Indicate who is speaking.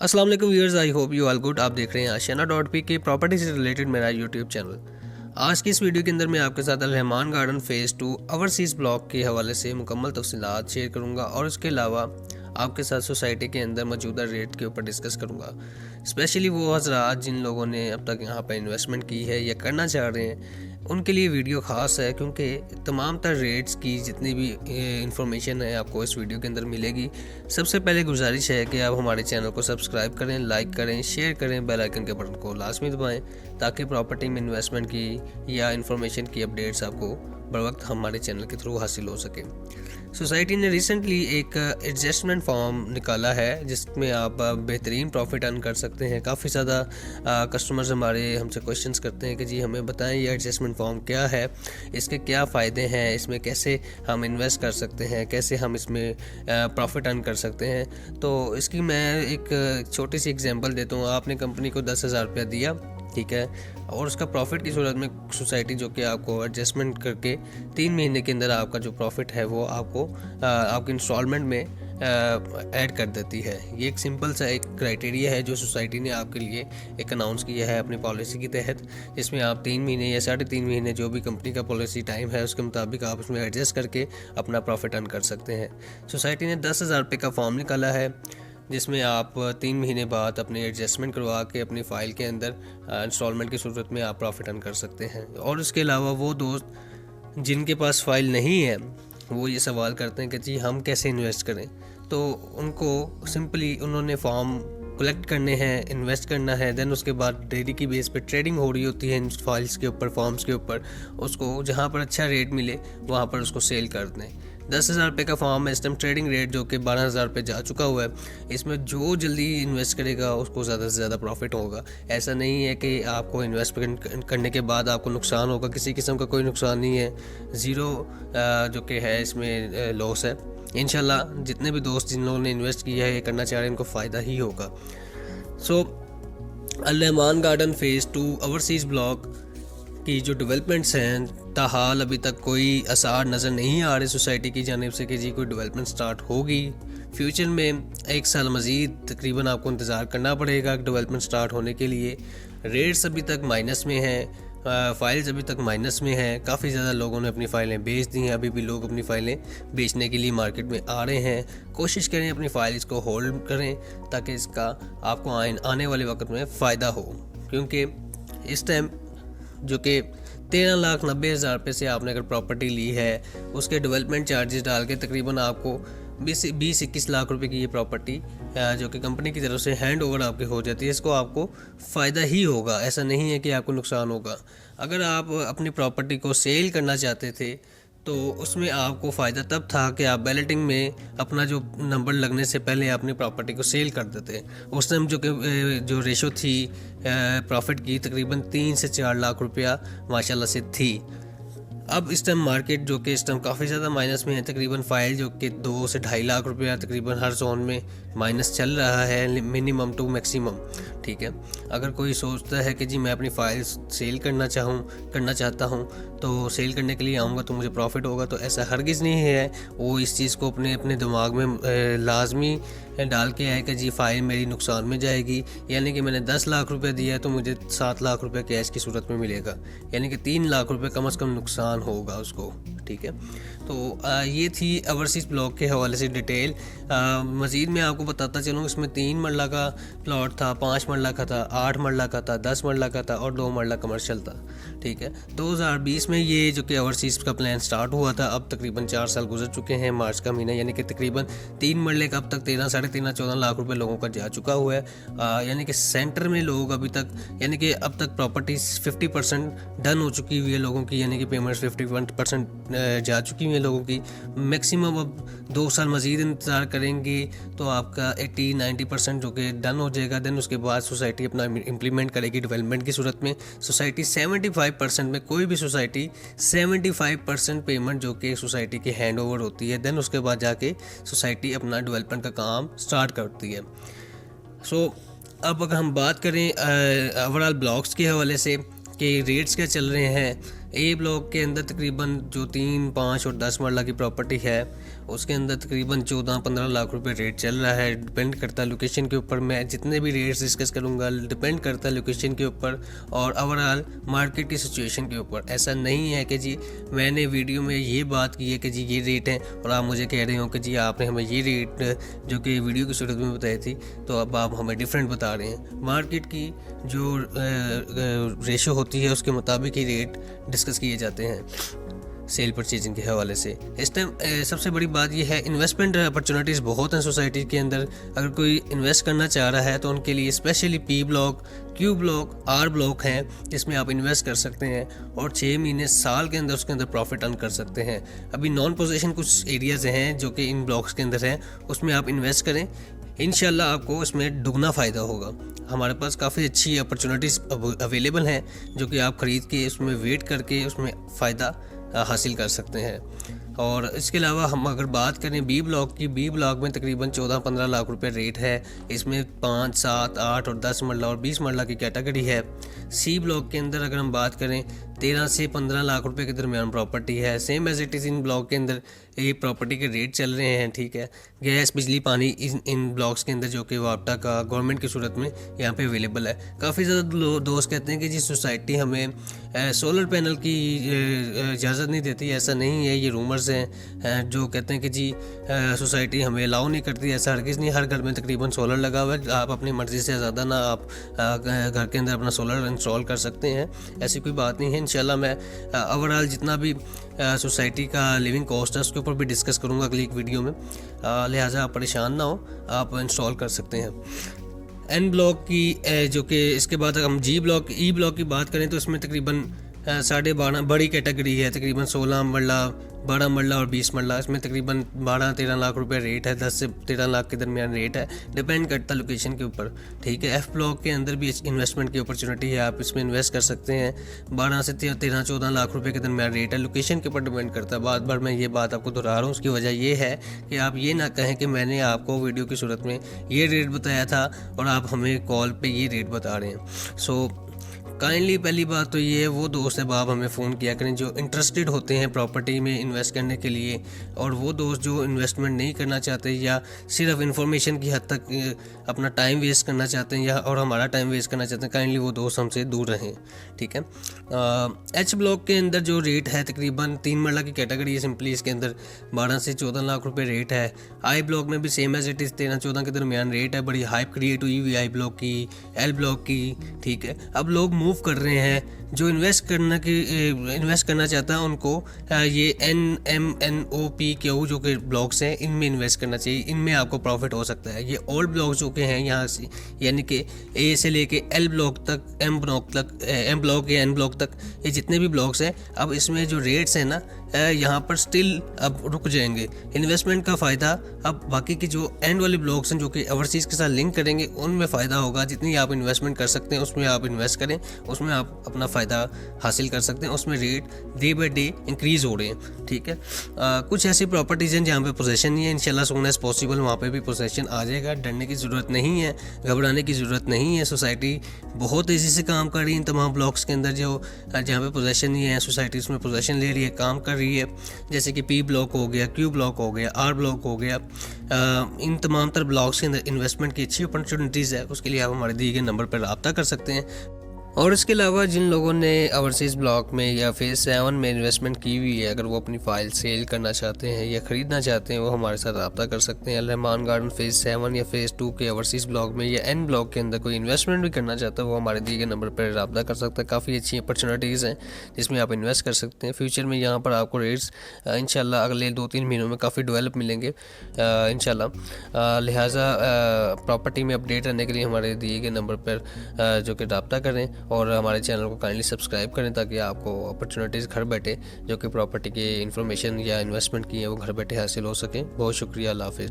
Speaker 1: अस्सलाम वालेकुम viewers, I hope you all good. आप देख रहे हैं आशियाना.पी के प्रॉपर्टी से रिलेटेड मेरा यूट्यूब चैनल। आज की इस वीडियो के अंदर मैं आपके साथ Al Rahman garden phase 2 overseas block के हवाले से मुकम्मल तफसीलात शेयर करूंगा और उसके अलावा आपके साथ सोसाइटी के अंदर मौजूदा रेट के ऊपर डिस्कस करूंगा। स्पेशली वो हज़रात जिन लोगों ने अब तक यहाँ पर इन्वेस्टमेंट की है या करना चाह रहे हैं उनके लिए वीडियो ख़ास है, क्योंकि तमाम तर रेट्स की जितनी भी इंफॉर्मेशन है आपको इस वीडियो के अंदर मिलेगी। सबसे पहले गुजारिश है कि आप हमारे चैनल को सब्सक्राइब करें, लाइक करें, शेयर करें, बेल आइकन के बटन को लाजमी दबाएं ताकि प्रॉपर्टी में इन्वेस्टमेंट की या इंफॉर्मेशन की अपडेट्स आपको बर वक्त हमारे चैनल के थ्रू हासिल हो सके। सोसाइटी ने रिसेंटली एक एडजस्टमेंट फॉर्म निकाला है जिसमें आप बेहतरीन प्रॉफिट अर्न कर सकते हैं। काफ़ी ज़्यादा कस्टमर्स हमारे हमसे क्वेश्चंस करते हैं कि जी हमें बताएं ये एडजस्टमेंट फॉर्म क्या है, इसके क्या फ़ायदे हैं, इसमें कैसे हम इन्वेस्ट कर सकते हैं, कैसे हम इसमें प्रॉफिट अर्न कर सकते हैं। तो इसकी मैं एक छोटी सी एग्जांपल देता हूँ। आपने कंपनी को 10,000 रुपया दिया, ठीक है, और उसका प्रॉफिट की सूरत में सोसाइटी जो कि आपको एडजस्टमेंट करके 3 महीने के अंदर आपका जो प्रॉफिट है वो आपको आपके इंस्टॉलमेंट में ऐड कर देती है। ये एक सिंपल सा एक क्राइटेरिया है जो सोसाइटी ने आपके लिए एक अनाउंस किया है अपनी पॉलिसी के तहत, जिसमें आप 3 महीने या 3.5 महीने जो भी कंपनी का पॉलिसी टाइम है उसके मुताबिक आप उसमें एडजस्ट करके अपना प्रॉफिट अर्न कर सकते हैं। सोसाइटी ने 10,000 रुपये का फॉर्म निकाला है जिसमें आप 3 महीने बाद अपने एडजस्टमेंट करवा के अपनी फ़ाइल के अंदर इंस्टॉलमेंट की सूरत में आप प्रॉफिट अर्न कर सकते हैं। और उसके अलावा वो दोस्त जिनके पास फ़ाइल नहीं है वो ये सवाल करते हैं कि जी हम कैसे इन्वेस्ट करें, तो उनको सिंपली उन्होंने फॉर्म कलेक्ट करने हैं, इन्वेस्ट करना है, देन उसके बाद डेली की बेस पे ट्रेडिंग हो रही होती है इन फाइल्स के ऊपर, फॉर्म्स के ऊपर। उसको जहाँ पर अच्छा रेट मिले वहाँ पर उसको सेल कर दें। 10,000 रुपये का फॉर्म है, इस टाइम ट्रेडिंग रेट जो कि 12,000 रुपये जा चुका हुआ है। इसमें जो जल्दी इन्वेस्ट करेगा उसको ज़्यादा से ज़्यादा प्रॉफिट होगा। ऐसा नहीं है कि आपको इन्वेस्टमेंट करने के बाद आपको नुकसान होगा, किसी किस्म का कोई नुकसान नहीं है, ज़ीरो जो कि है इसमें लॉस है। इंशाल्लाह जितने भी दोस्त जिन लोगों ने इन्वेस्ट किया है ये करना चाह रहे हैं इनको फ़ायदा ही होगा। So Al Rahman garden phase 2 overseas block की जो डेवलपमेंट्स हैं ताहाल अभी तक कोई आसार नज़र नहीं आ रहे सोसाइटी की जानिब से कि जी कोई डेवलपमेंट स्टार्ट होगी। फ्यूचर में 1 साल मज़ीद तकरीबन आपको इंतज़ार करना पड़ेगा डेवलपमेंट स्टार्ट होने के लिए। रेट्स अभी तक माइनस में हैं, फ़ाइल्स अभी तक माइनस में हैं। काफ़ी ज़्यादा लोगों ने अपनी फ़ाइलें बेच दी हैं, अभी भी लोग अपनी फ़ाइलें बेचने के लिए मार्केट में आ रहे हैं। कोशिश करें अपनी फ़ाइल्स को होल्ड करें ताकि इसका आपको आने वाले वक्त में फ़ायदा हो, क्योंकि इस टाइम जो कि 13,90,000 रुपये से आपने अगर प्रॉपर्टी ली है उसके डेवलपमेंट चार्जेस डाल के तकरीबन आपको 20-21 लाख रुपए की ये प्रॉपर्टी जो कि कंपनी की तरफ से हैंड ओवर आपके हो जाती है। इसको आपको फ़ायदा ही होगा, ऐसा नहीं है कि आपको नुकसान होगा। अगर आप अपनी प्रॉपर्टी को सेल करना चाहते थे तो उसमें आपको फ़ायदा तब था कि आप बैलेटिंग में अपना जो नंबर लगने से पहले अपनी प्रॉपर्टी को सेल कर देते। उस टाइम जो रेशो थी प्रॉफिट की तकरीबन 3 से 4 लाख रुपया माशाल्लाह से थी। अब इस टाइम मार्केट जो कि इस टाइम काफ़ी ज़्यादा माइनस में है, तकरीबन फ़ाइल जो कि 2 से 2.5 लाख रुपया तकरीबन हर जोन में माइनस चल रहा है, मिनिमम टू मैक्सिमम, ठीक है। अगर कोई सोचता है कि जी मैं अपनी फ़ाइल सेल करना चाहता हूँ तो सेल करने के लिए आऊँगा तो मुझे प्रॉफिट होगा, तो ऐसा हरगिज़ नहीं है। वो इस चीज़ को अपने दिमाग में लाजमी डाल के आए कि जी फ़ाइल मेरी नुकसान में जाएगी, यानी कि मैंने 10 लाख रुपए दिया तो मुझे 7 लाख रुपए कैश की सूरत में मिलेगा, यानी कि 3 लाख रुपए कम से कम नुकसान होगा उसको, ठीक है। तो ये थी ओवरसीज़ ब्लॉक के हवाले से डिटेल। मज़ीद मैं आपको बताता चलूँ, इसमें 3 मरला का प्लॉट था, 5 मरला का था, 8 मरला का था, 10 मरला का था और 2 मरला कमर्शियल था, ठीक है। 2020 में ये जो कि ओवरसीज़ का प्लान स्टार्ट हुआ था, अब तकरीबन 4 साल गुजर चुके हैं, मार्च का महीना, यानी कि तकरीबन 3 मरले का अब तक 13-14 लाख रुपए लोगों का जा चुका हुआ है। यानी कि सेंटर में लोग अभी तक, यानी कि अब तक प्रॉपर्टीज़ 50% डन हो चुकी हुई है लोगों की, यानी कि पेमेंट्स 51% जा चुकी हुई है लोगों की। मैक्सिमम अब 2 साल मज़ीद इंतज़ार करेंगे तो आपका 80-90% जो कि डन हो जाएगा। देन उसके बाद सोसाइटी अपना इम्प्लीमेंट करेगी डेवलपमेंट की सूरत में। सोसाइटी 75% में, कोई भी सोसाइटी 75% पेमेंट जो कि सोसाइटी की हैंड ओवर होती है, देन उसके बाद जाके सोसाइटी अपना डेवलपमेंट का काम स्टार्ट करती है। सो अब अगर हम बात करें ओवरऑल ब्लॉक्स के हवाले से कि रेट्स क्या चल रहे हैं, ए ब्लॉक के अंदर तकरीबन जो 3, 5 और 10 मरला की प्रॉपर्टी है उसके अंदर तकरीबन 14-15 लाख रुपए रेट चल रहा है। डिपेंड करता है लोकेशन के ऊपर। मैं जितने भी रेट्स डिस्कस करूँगा डिपेंड करता है लोकेशन के ऊपर और ओवरऑल मार्केट की सिचुएशन के ऊपर। ऐसा नहीं है कि जी मैंने वीडियो में ये बात की है कि जी ये रेट है और आप मुझे कह रहे हो कि जी आपने हमें ये रेट जो कि वीडियो की सूरत में बताई थी तो अब आप हमें डिफरेंट बता रहे हैं। मार्केट की जो रेशो होती है उसके मुताबिक ही रेट डिस्कस किए जाते हैं सेल परचेजिंग के हवाले से। इस टाइम सबसे बड़ी बात यह है इन्वेस्टमेंट अपॉर्चुनिटीज़ बहुत हैं सोसाइटी के अंदर। अगर कोई इन्वेस्ट करना चाह रहा है तो उनके लिए specially P block, Q block, R block हैं जिसमें आप इन्वेस्ट कर सकते हैं और 6 महीने साल के अंदर उसके अंदर प्रॉफिट अर्न कर सकते हैं। अभी नॉन पोजीशन कुछ एरियाज़ हैं जो कि इन ब्लॉक्स के अंदर हैं, उसमें आप इन्वेस्ट करें, इंशाल्लाह आपको इसमें दुगना फ़ायदा होगा। हमारे पास काफ़ी अच्छी अपॉर्चुनिटीज़ अवेलेबल हैं जो कि आप ख़रीद के उसमें वेट करके उसमें फ़ायदा हासिल कर सकते हैं। और इसके अलावा हम अगर बात करें बी ब्लॉक की, बी ब्लॉक में तकरीबन 14-15 लाख रुपए रेट है। इसमें 5, 7, 8 और 10 मरला और 20 मरला की कैटेगरी है। सी ब्लॉक के अंदर अगर हम बात करें 13 से 15 लाख रुपए के दरमियान प्रॉपर्टी है। Same as it is in block के अंदर ये प्रॉपर्टी के रेट चल रहे हैं, ठीक है। गैस, बिजली, पानी इन ब्लॉक्स के अंदर जो कि वापटा का गवर्नमेंट की सूरत में यहाँ पे अवेलेबल है। काफ़ी ज़्यादा दोस्त कहते हैं कि जी सोसाइटी हमें सोलर पैनल की इजाज़त नहीं देती। ऐसा नहीं है, ये रूमर्स हैं जो कहते हैं कि जी सोसाइटी हमें अलाउ नहीं करती। ऐसा हरगिज़ नहीं, हर घर में तकरीबन सोलर लगा हुआ है। आप अपनी मर्ज़ी से ज़्यादा ना आप घर के अंदर अपना सोलर इंस्टॉल कर सकते हैं, ऐसी कोई बात नहीं है। इंशाल्लाह मैं ओवरऑल जितना भी सोसाइटी का लिविंग कॉस्ट है उसके ऊपर भी डिस्कस करूँगा अगली एक वीडियो में, लिहाजा आप परेशान ना हो, आप इंस्टॉल कर सकते हैं। एन ब्लॉक की जो कि इसके बाद हम जी ब्लॉक, ई ब्लॉक की बात करें तो इसमें तकरीबन 12.5 बड़ी कैटेगरी है, तकरीबन 16 मरला, 12 मरला और 20 मरला। इसमें तकरीबन 12-13 लाख रुपए रेट है, 10 से 13 लाख के दरमियान रेट है, डिपेंड करता है लोकेशन के ऊपर, ठीक है। एफ़ ब्लॉक के अंदर भी इन्वेस्टमेंट की अपॉर्चुनिटी है, आप इसमें इन्वेस्ट कर सकते हैं। 12 से 13-14 लाख रुपए के दरमियान रेट है, लोकेशन के ऊपर डिपेंड करता है। बार बार मैं ये बात आपको दोहरा रहा हूँ, उसकी वजह ये है कि आप ये ना कहें कि मैंने आपको वीडियो की सूरत में ये रेट बताया था और आप हमें कॉल पर ये रेट बता रहे हैं। सो काइंडली पहली बात तो ये है, वो दोस्त अब आप हमें फ़ोन किया करें जो इंटरेस्टेड होते हैं प्रॉपर्टी में इन्वेस्ट करने के लिए, और वो दोस्त जो इन्वेस्टमेंट नहीं करना चाहते या सिर्फ इन्फॉर्मेशन की हद तक अपना टाइम वेस्ट करना चाहते हैं या और हमारा टाइम वेस्ट करना चाहते हैं, काइंडली वो दोस्त हमसे दूर रहें, ठीक है। एच ब्लॉक के अंदर जो रेट है तकरीबन 3 मरला की कैटेगरी है सिंपली, इसके अंदर 12 से 14 लाख रुपए रेट है। आई ब्लॉक में भी सेम एज इट इज़ 13-14 के दरमियान रेट है। बड़ी हाइप क्रिएट हुई हुई आई ब्लॉक की, एल ब्लॉक की, ठीक है। अब लोग मूव कर रहे हैं, जो इन्वेस्ट करना चाहता है उनको ये NMNOPQ जो कि ब्लॉक्स हैं इनमें इन्वेस्ट करना चाहिए, इनमें आपको प्रॉफिट हो सकता है। ये ओल्ड ब्लॉक्स जो के हैं यहाँ से, यानी कि ए से लेके एल ब्लॉक तक, एम ब्लॉक तक, एम ब्लॉक या एन ब्लॉक तक, ये जितने भी ब्लॉक्स हैं, अब इसमें जो रेट्स हैं ना यहाँ पर स्टिल अब रुक जाएंगे। इन्वेस्टमेंट का फ़ायदा अब बाकी की जो एंड वाले ब्लॉक्स हैं जो कि ओवरसीज़ के साथ लिंक करेंगे उनमें फ़ायदा होगा। जितनी आप इन्वेस्टमेंट कर सकते हैं उसमें आप इन्वेस्ट करें, उसमें आप अपना फ़ायदा हासिल कर सकते हैं। उसमें rate day by day increase हो रहे हैं, ठीक है। कुछ ऐसी प्रॉपर्टीज़ हैं जहाँ पे पोजेसन नहीं है, इंशाल्लाह सून एज पॉसिबल वहाँ पे भी पोजेसन आ जाएगा। डरने की ज़रूरत नहीं है, घबराने की ज़रूरत नहीं है। सोसाइटी बहुत तेज़ी से काम कर रही है इन तमाम ब्लॉक्स के अंदर जो जहाँ पे पोजेसन नहीं है, सोसाइटी उसमें पोजेसन ले रही है, काम कर रही है। जैसे कि पी ब्लॉक हो गया, क्यू ब्लॉक हो गया, आर ब्लॉक हो गया, इन तमाम तर ब्लॉक्स के अंदर इन्वेस्टमेंट की अच्छी अपॉर्चुनिटीज़ है। उसके लिए आप हमारे दिए गए नंबर पर रब्ता कर सकते हैं। और इसके अलावा जिन लोगों ने ओवरसीज़ ब्लॉक में या फेज़ 7 में इन्वेस्टमेंट की हुई है, अगर वो अपनी फ़ाइल सेल करना चाहते हैं या ख़रीदना चाहते हैं, वो हमारे साथ रब्ता कर सकते हैं। रहमान गार्डन फेज़ 7 या फेज़ 2 के ओवरसीज़ ब्लॉक में या एन ब्लॉक के अंदर कोई इन्वेस्टमेंट भी करना चाहता है, वो हमारे दिए गए नंबर पर रब्ता कर सकता है। काफ़ी अच्छी अपॉर्चुनिटीज़ हैं जिसमें आप इन्वेस्ट कर सकते हैं। फ्यूचर में यहाँ पर आपको रेट्स इंशाल्लाह अगले 2-3 महीनों में काफ़ी डेवलप मिलेंगे इंशाल्लाह। लिहाजा प्रॉपर्टी में अपडेट रहने के लिए हमारे दिए गए नंबर पर जो कि रब्ता करें और हमारे चैनल को काइंडली सब्सक्राइब करें ताकि आपको अपॉर्चुनिटीज़ घर बैठे जो कि प्रॉपर्टी की इन्फॉर्मेशन या इन्वेस्टमेंट की है वो घर बैठे हासिल हो सकें। बहुत शुक्रिया, अल्लाह हाफ़िज़।